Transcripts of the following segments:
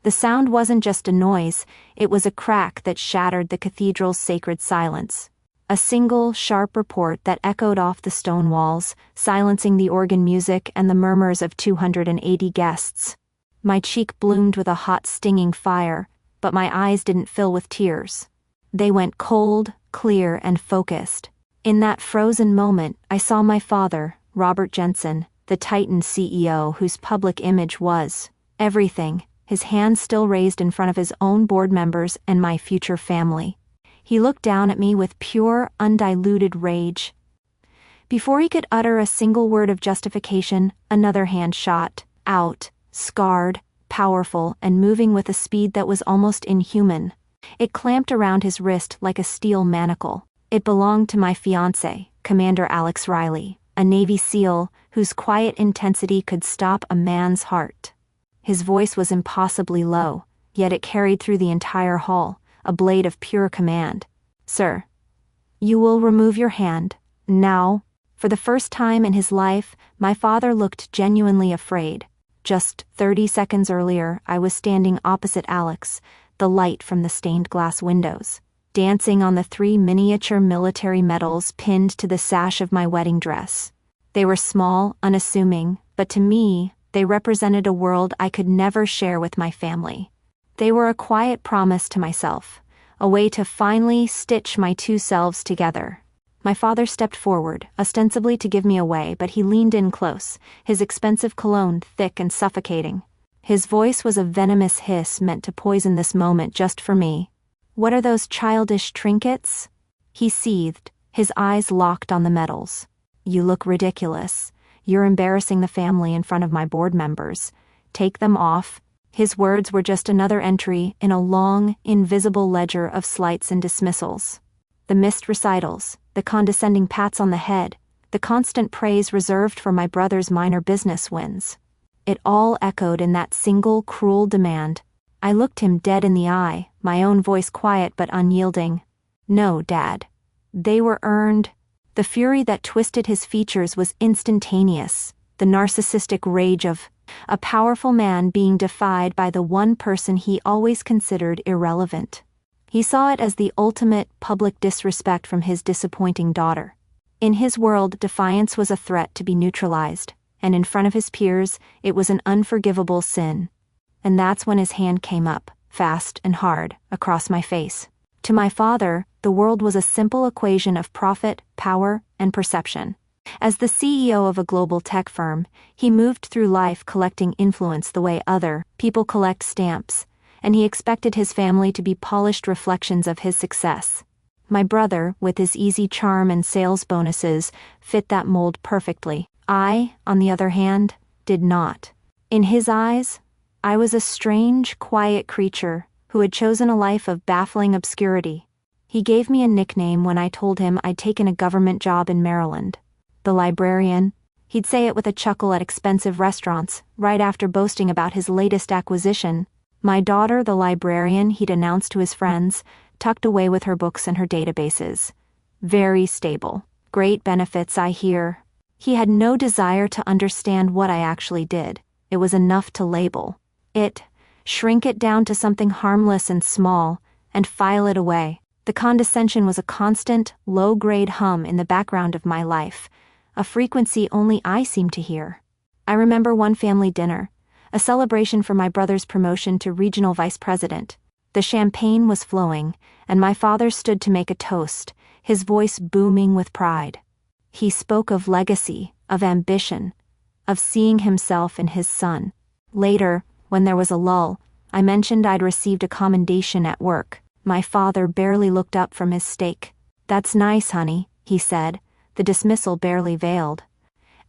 The sound wasn't just a noise, it was a crack that shattered the cathedral's sacred silence. A single, sharp report that echoed off the stone walls, silencing the organ music and the murmurs of 280 guests. My cheek bloomed with a hot, stinging fire, but my eyes didn't fill with tears. They went cold, clear, and focused. In that frozen moment, I saw my father, Robert Jensen, the Titan CEO whose public image was everything, his hands still raised in front of his own board members and my future family. He looked down at me with pure, undiluted rage. Before he could utter a single word of justification, another hand shot out, scarred, powerful, and moving with a speed that was almost inhuman. It clamped around his wrist like a steel manacle. It belonged to my fiancé, Commander Alex Riley, a Navy SEAL whose quiet intensity could stop a man's heart. His voice was impossibly low, yet it carried through the entire hall, a blade of pure command. "Sir, you will remove your hand, now." For the first time in his life, my father looked genuinely afraid. Just 30 seconds earlier, I was standing opposite Alex, the light from the stained glass windows, dancing on the 3 miniature military medals pinned to the sash of my wedding dress. They were small, unassuming, but to me, they represented a world I could never share with my family. They were a quiet promise to myself, a way to finally stitch my two selves together. My father stepped forward, ostensibly to give me away, but he leaned in close, his expensive cologne thick and suffocating. His voice was a venomous hiss meant to poison this moment just for me. "What are those childish trinkets?" He seethed, his eyes locked on the medals. "You look ridiculous. You're embarrassing the family in front of my board members. Take them off." His words were just another entry in a long, invisible ledger of slights and dismissals. The missed recitals, the condescending pats on the head, the constant praise reserved for my brother's minor business wins. It all echoed in that single cruel demand. I looked him dead in the eye, my own voice quiet but unyielding. "No, Dad. They were earned." The fury that twisted his features was instantaneous, the narcissistic rage of a powerful man being defied by the one person he always considered irrelevant. He saw it as the ultimate public disrespect from his disappointing daughter. In his world, defiance was a threat to be neutralized, and in front of his peers, it was an unforgivable sin. And that's when his hand came up, fast and hard, across my face. To my father, the world was a simple equation of profit, power, and perception. As the CEO of a global tech firm, he moved through life collecting influence the way other people collect stamps, and he expected his family to be polished reflections of his success. My brother, with his easy charm and sales bonuses, fit that mold perfectly. I, on the other hand, did not. In his eyes, I was a strange, quiet creature who had chosen a life of baffling obscurity. He gave me a nickname when I told him I'd taken a government job in Maryland. The Librarian. He'd say it with a chuckle at expensive restaurants, right after boasting about his latest acquisition. My daughter, the librarian, he'd announced to his friends, tucked away with her books and her databases. Very stable. Great benefits, I hear. He had no desire to understand what I actually did. It was enough to label it, shrink it down to something harmless and small, and file it away. The condescension was a constant, low-grade hum in the background of my life, a frequency only I seemed to hear. I remember one family dinner, a celebration for my brother's promotion to regional vice president. The champagne was flowing, and my father stood to make a toast, his voice booming with pride. He spoke of legacy, of ambition, of seeing himself in his son. Later, when there was a lull, I mentioned I'd received a commendation at work. My father barely looked up from his steak. "That's nice, honey," he said, the dismissal barely veiled.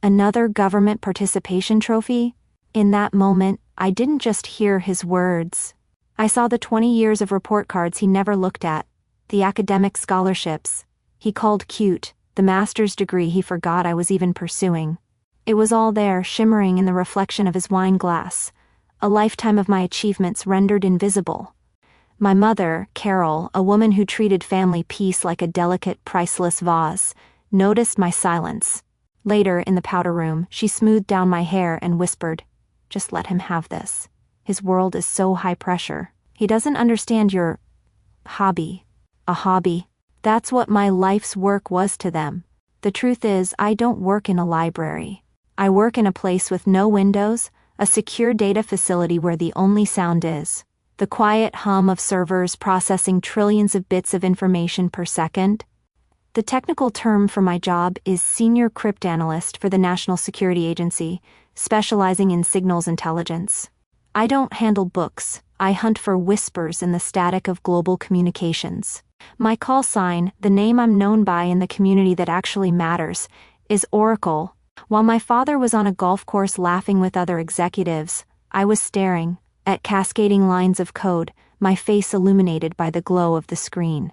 "Another government participation trophy?" In that moment, I didn't just hear his words. I saw the 20 years of report cards he never looked at, the academic scholarships he called cute, the master's degree he forgot I was even pursuing. It was all there, shimmering in the reflection of his wine glass, a lifetime of my achievements rendered invisible. My mother, Carol, a woman who treated family peace like a delicate, priceless vase, noticed my silence. Later, in the powder room, she smoothed down my hair and whispered, "Just let him have this. His world is so high pressure. He doesn't understand your hobby. A hobby. That's what my life's work was to them. The truth is, I don't work in a library. I work in a place with no windows, a secure data facility where the only sound is the quiet hum of servers processing trillions of bits of information per second. The technical term for my job is Senior Cryptanalyst for the National Security Agency, specializing in signals intelligence. I don't handle books. I hunt for whispers in the static of global communications. My call sign, the name I'm known by in the community that actually matters, is Oracle. While my father was on a golf course laughing with other executives, I was staring at cascading lines of code, my face illuminated by the glow of the screen.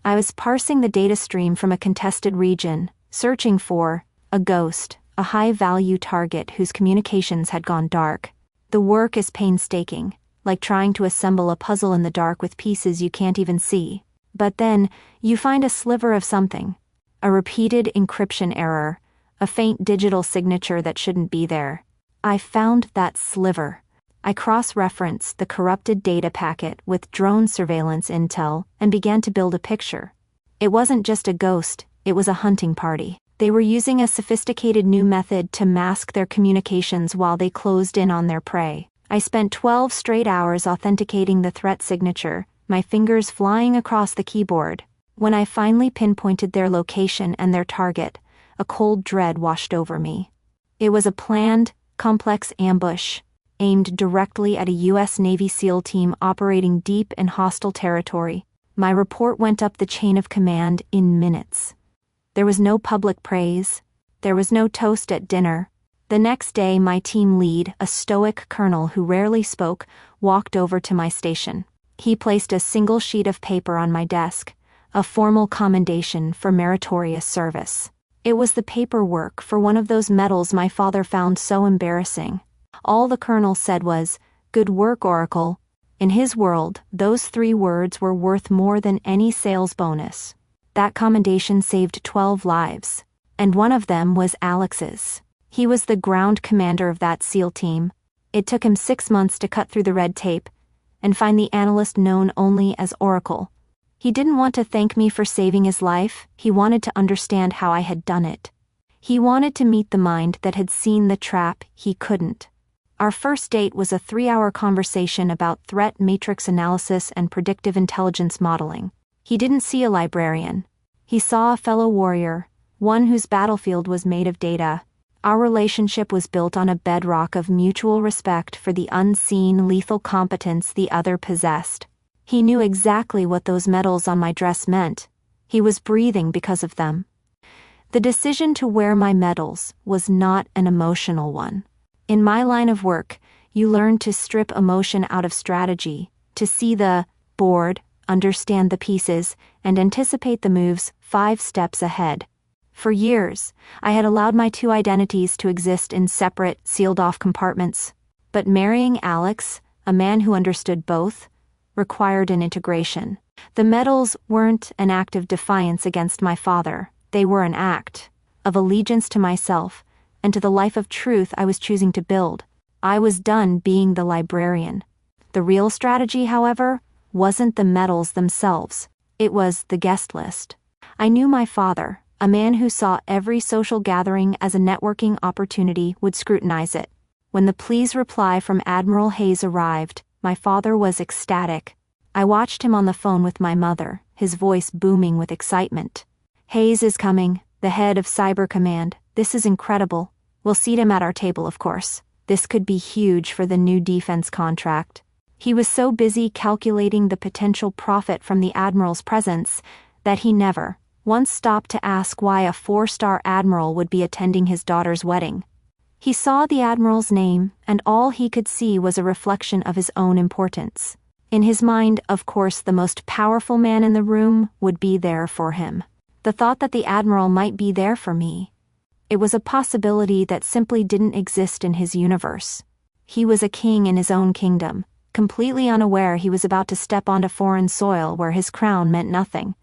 I was parsing the data stream from a contested region, searching for a ghost, a high-value target whose communications had gone dark. The work is painstaking, like trying to assemble a puzzle in the dark with pieces you can't even see. But then, you find a sliver of something. A repeated encryption error, a faint digital signature that shouldn't be there. I found that sliver. I cross-referenced the corrupted data packet with drone surveillance intel and began to build a picture. It wasn't just a ghost, it was a hunting party. They were using a sophisticated new method to mask their communications while they closed in on their prey. I spent 12 straight hours authenticating the threat signature, my fingers flying across the keyboard. When I finally pinpointed their location and their target, a cold dread washed over me. It was a planned, complex ambush, aimed directly at a U.S. Navy SEAL team operating deep in hostile territory. My report went up the chain of command in minutes. There was no public praise. There was no toast at dinner. The next day, my team lead, a stoic colonel who rarely spoke, walked over to my station. He placed a single sheet of paper on my desk, a formal commendation for meritorious service. It was the paperwork for one of those medals my father found so embarrassing. All the colonel said was, "Good work, Oracle." In his world, those 3 words were worth more than any sales bonus. That commendation saved 12 lives, and one of them was Alex's. He was the ground commander of that SEAL team. It took him 6 months to cut through the red tape and find the analyst known only as Oracle. He didn't want to thank me for saving his life, he wanted to understand how I had done it. He wanted to meet the mind that had seen the trap he couldn't. Our first date was a 3-hour conversation about threat matrix analysis and predictive intelligence modeling. He didn't see a librarian. He saw a fellow warrior, one whose battlefield was made of data. Our relationship was built on a bedrock of mutual respect for the unseen, lethal competence the other possessed. He knew exactly what those medals on my dress meant. He was breathing because of them. The decision to wear my medals was not an emotional one. In my line of work, you learn to strip emotion out of strategy, to see the board, understand the pieces, and anticipate the moves 5 steps ahead. For years, I had allowed my 2 identities to exist in separate, sealed-off compartments. But marrying Alex, a man who understood both, required an integration. The medals weren't an act of defiance against my father. They were an act of allegiance to myself and to the life of truth I was choosing to build. I was done being the librarian. The real strategy, however, wasn't the medals themselves. It was the guest list. I knew my father, a man who saw every social gathering as a networking opportunity, would scrutinize it. When the please reply from Admiral Hayes arrived, my father was ecstatic. I watched him on the phone with my mother, his voice booming with excitement. "Hayes is coming, the head of Cyber Command. This is incredible. We'll seat him at our table, of course. This could be huge for the new defense contract." He was so busy calculating the potential profit from the Admiral's presence that he never once stopped to ask why a 4-star Admiral would be attending his daughter's wedding. He saw the Admiral's name, and all he could see was a reflection of his own importance. In his mind, of course, the most powerful man in the room would be there for him. The thought that the Admiral might be there for me, it was a possibility that simply didn't exist in his universe. He was a king in his own kingdom, completely unaware he was about to step onto foreign soil where his crown meant nothing.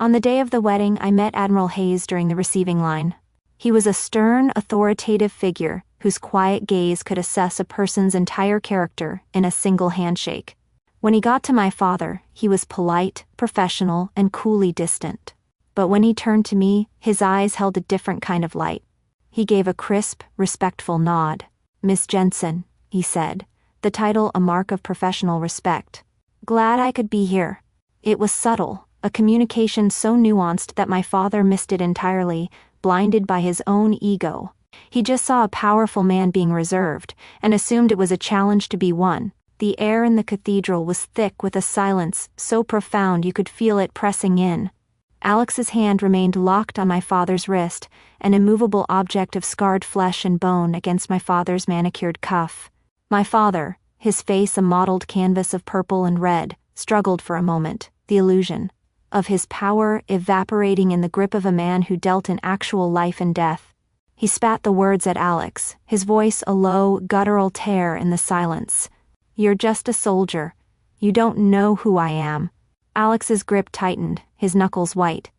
On the day of the wedding, I met Admiral Hayes during the receiving line. He was a stern, authoritative figure, whose quiet gaze could assess a person's entire character in a single handshake. When he got to my father, he was polite, professional, and coolly distant. But when he turned to me, his eyes held a different kind of light. He gave a crisp, respectful nod. "Miss Jensen," he said, the title a mark of professional respect. "Glad I could be here." It was subtle, a communication so nuanced that my father missed it entirely, blinded by his own ego. He just saw a powerful man being reserved, and assumed it was a challenge to be won. The air in the cathedral was thick with a silence so profound you could feel it pressing in. Alex's hand remained locked on my father's wrist, an immovable object of scarred flesh and bone against my father's manicured cuff. My father, his face a mottled canvas of purple and red, struggled for a moment, the illusion of his power evaporating in the grip of a man who dealt in actual life and death. He spat the words at Alex, his voice a low, guttural tear in the silence. "You're just a soldier. You don't know who I am." Alex's grip tightened, his knuckles white.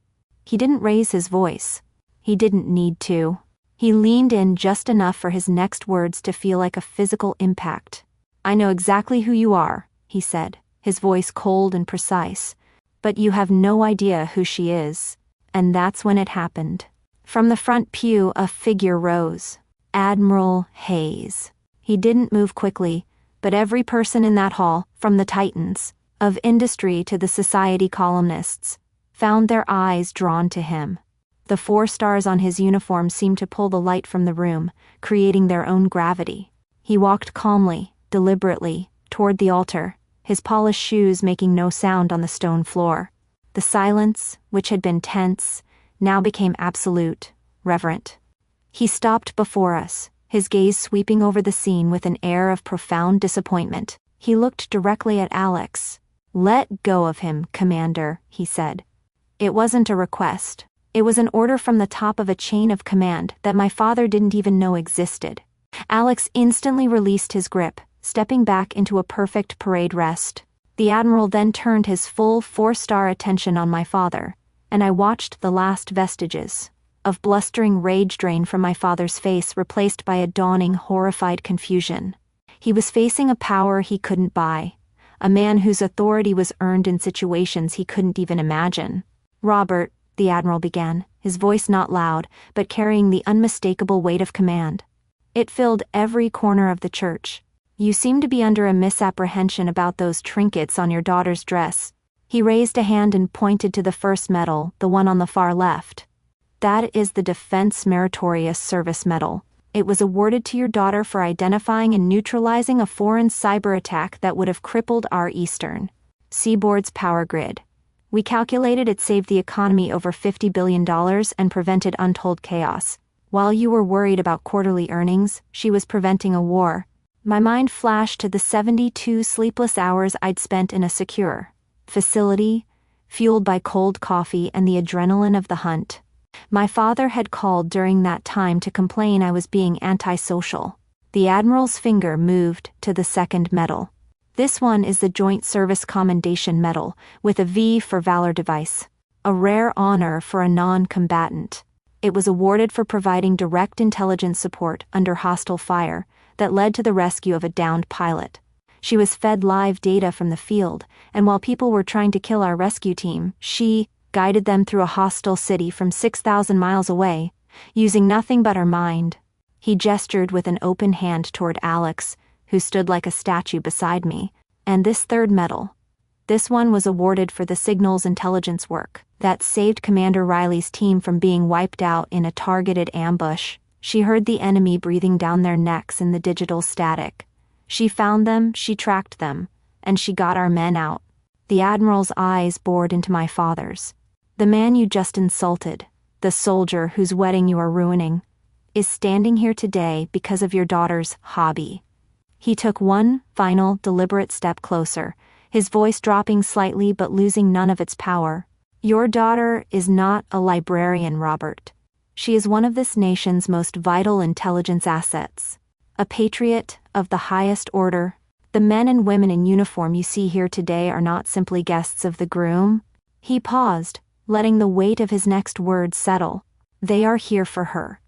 He didn't raise his voice. He didn't need to. He leaned in just enough for his next words to feel like a physical impact. "I know exactly who you are," he said, his voice cold and precise. "But you have no idea who she is." And that's when it happened. From the front pew a figure rose. Admiral Hayes. He didn't move quickly, but every person in that hall, from the titans of industry to the society columnists, found their eyes drawn to him. The 4 stars on his uniform seemed to pull the light from the room, creating their own gravity. He walked calmly, deliberately, toward the altar, his polished shoes making no sound on the stone floor. The silence, which had been tense, now became absolute, reverent. He stopped before us, his gaze sweeping over the scene with an air of profound disappointment. He looked directly at Alex. "Let go of him, Commander," he said. It wasn't a request. It was an order from the top of a chain of command that my father didn't even know existed. Alex instantly released his grip, stepping back into a perfect parade rest. The Admiral then turned his full 4-star attention on my father, and I watched the last vestiges of blustering rage drain from my father's face, replaced by a dawning, horrified confusion. He was facing a power he couldn't buy, a man whose authority was earned in situations he couldn't even imagine. "Robert," the Admiral began, his voice not loud, but carrying the unmistakable weight of command. It filled every corner of the church. "You seem to be under a misapprehension about those trinkets on your daughter's dress." He raised a hand and pointed to the first medal, the one on the far left. "That is the Defense Meritorious Service Medal. It was awarded to your daughter for identifying and neutralizing a foreign cyber attack that would have crippled our eastern seaboard's power grid. We calculated it saved the economy over $50 billion and prevented untold chaos. While you were worried about quarterly earnings, she was preventing a war." My mind flashed to the 72 sleepless hours I'd spent in a secure facility, fueled by cold coffee and the adrenaline of the hunt. My father had called during that time to complain I was being antisocial. The Admiral's finger moved to the second medal. "This one is the Joint Service Commendation Medal, with a V for Valor device. A rare honor for a non-combatant. It was awarded for providing direct intelligence support under hostile fire that led to the rescue of a downed pilot. She was fed live data from the field, and while people were trying to kill our rescue team, she guided them through a hostile city from 6,000 miles away, using nothing but her mind." He gestured with an open hand toward Alex, who stood like a statue beside me. "And this third medal. This one was awarded for the signals intelligence work that saved Commander Riley's team from being wiped out in a targeted ambush. She heard the enemy breathing down their necks in the digital static. She found them, she tracked them, and she got our men out." The Admiral's eyes bored into my father's. "The man you just insulted, the soldier whose wedding you are ruining, is standing here today because of your daughter's hobby." He took one final, deliberate step closer, his voice dropping slightly but losing none of its power. "Your daughter is not a librarian, Robert. She is one of this nation's most vital intelligence assets. A patriot of the highest order. The men and women in uniform you see here today are not simply guests of the groom." He paused, letting the weight of his next words settle. "They are here for her.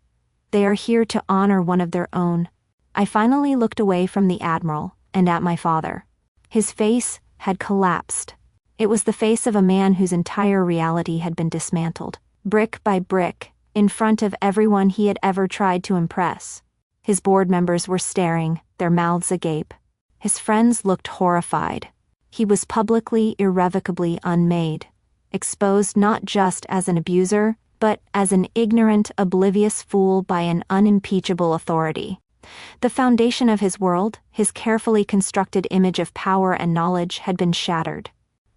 They are here to honor one of their own. I finally looked away from the Admiral, and at my father. His face had collapsed. It was the face of a man whose entire reality had been dismantled, brick by brick, in front of everyone he had ever tried to impress. His board members were staring, their mouths agape. His friends looked horrified. He was publicly, irrevocably unmade, exposed not just as an abuser, but as an ignorant, oblivious fool by an unimpeachable authority. The foundation of his world, his carefully constructed image of power and knowledge, had been shattered.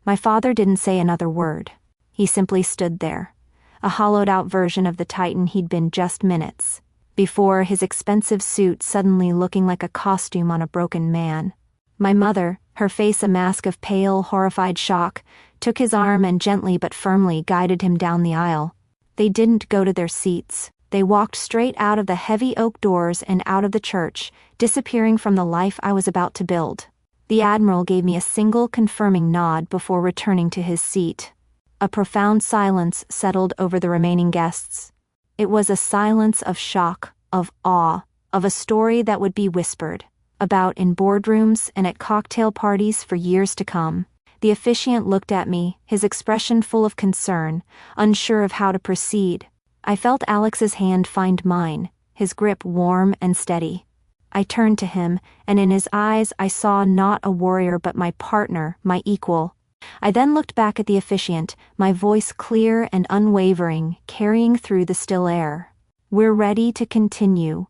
My father didn't say another word. He simply stood there, a hollowed-out version of the Titan he'd been just minutes before, his expensive suit suddenly looking like a costume on a broken man. My mother, her face a mask of pale, horrified shock, took his arm and gently but firmly guided him down the aisle. They didn't go to their seats. They walked straight out of the heavy oak doors and out of the church, disappearing from the life I was about to build. The Admiral gave me a single confirming nod before returning to his seat. A profound silence settled over the remaining guests. It was a silence of shock, of awe, of a story that would be whispered about in boardrooms and at cocktail parties for years to come. The officiant looked at me, his expression full of concern, unsure of how to proceed. I felt Alex's hand find mine, his grip warm and steady. I turned to him, and in his eyes I saw not a warrior but my partner, my equal. I then looked back at the officiant, my voice clear and unwavering, carrying through the still air. "We're ready to continue."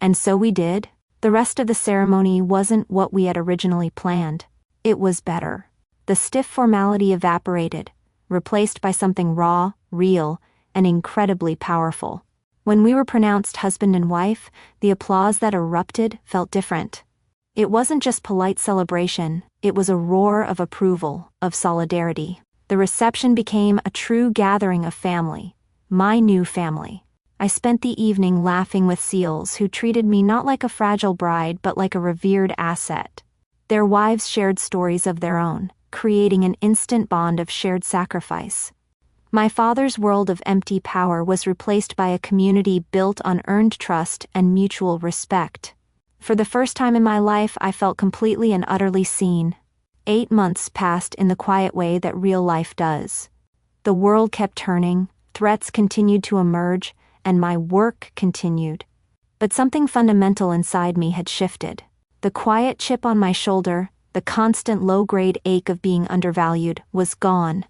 And so we did. The rest of the ceremony wasn't what we had originally planned. It was better. The stiff formality evaporated, replaced by something raw, real, and incredibly powerful. When we were pronounced husband and wife, the applause that erupted felt different. It wasn't just polite celebration, it was a roar of approval, of solidarity. The reception became a true gathering of family, my new family. I spent the evening laughing with SEALs who treated me not like a fragile bride but like a revered asset. Their wives shared stories of their own, creating an instant bond of shared sacrifice. My father's world of empty power was replaced by a community built on earned trust and mutual respect. For the first time in my life, I felt completely and utterly seen. 8 months passed in the quiet way that real life does. The world kept turning, threats continued to emerge, and my work continued. But something fundamental inside me had shifted. The quiet chip on my shoulder, the constant low-grade ache of being undervalued, was gone.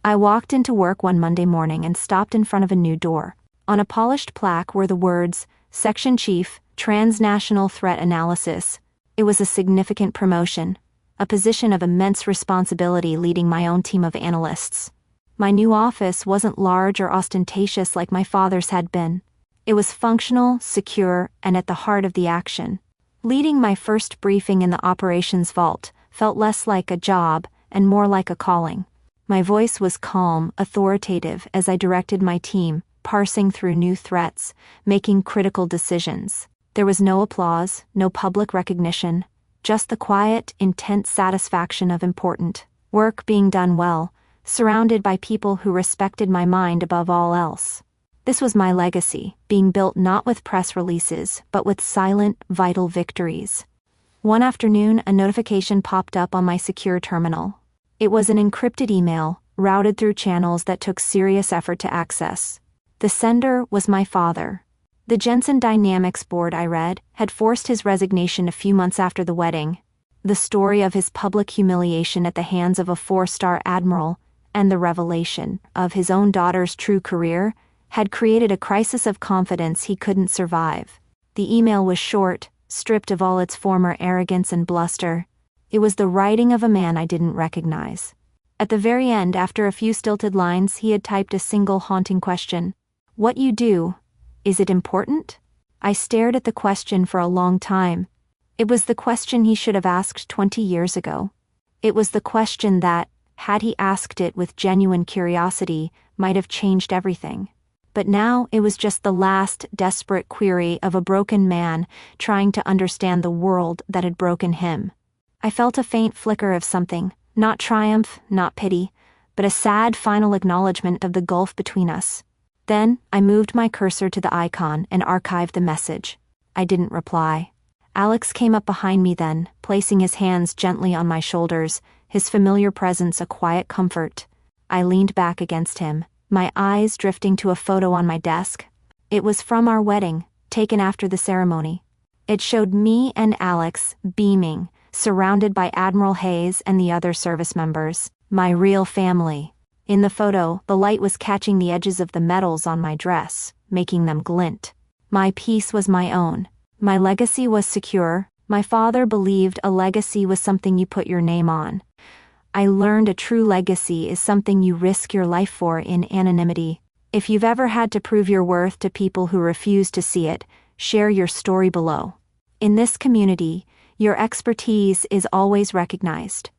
I walked into work one Monday morning and stopped in front of a new door. On a polished plaque were the words, "Section Chief, Transnational Threat Analysis." It was a significant promotion, a position of immense responsibility leading my own team of analysts. My new office wasn't large or ostentatious like my father's had been. It was functional, secure, and at the heart of the action. Leading my first briefing in the operations vault felt less like a job and more like a calling. My voice was calm, authoritative as I directed my team, parsing through new threats, making critical decisions. There was no applause, no public recognition, just the quiet, intense satisfaction of important work being done well, surrounded by people who respected my mind above all else. This was my legacy, being built not with press releases, but with silent, vital victories. One afternoon, a notification popped up on my secure terminal. It was an encrypted email, routed through channels that took serious effort to access. The sender was my father. The Jensen Dynamics board, I read, had forced his resignation a few months after the wedding. The story of his public humiliation at the hands of a 4-star admiral, and the revelation of his own daughter's true career, had created a crisis of confidence he couldn't survive. The email was short, stripped of all its former arrogance and bluster. It was the writing of a man I didn't recognize. At the very end, after a few stilted lines, he had typed a single haunting question. "What you do, is it important?" I stared at the question for a long time. It was the question he should have asked 20 years ago. It was the question that, had he asked it with genuine curiosity, might have changed everything. But now it was just the last desperate query of a broken man trying to understand the world that had broken him. I felt a faint flicker of something, not triumph, not pity, but a sad final acknowledgement of the gulf between us. Then, I moved my cursor to the icon and archived the message. I didn't reply. Alex came up behind me then, placing his hands gently on my shoulders, his familiar presence a quiet comfort. I leaned back against him, my eyes drifting to a photo on my desk. It was from our wedding, taken after the ceremony. It showed me and Alex, beaming, surrounded by Admiral Hayes and the other service members, my real family. In the photo, the light was catching the edges of the medals on my dress, making them glint. My piece was my own. My legacy was secure. My father believed a legacy was something you put your name on. I learned a true legacy is something you risk your life for in anonymity. If you've ever had to prove your worth to people who refuse to see it, share your story below. In this community, your expertise is always recognized.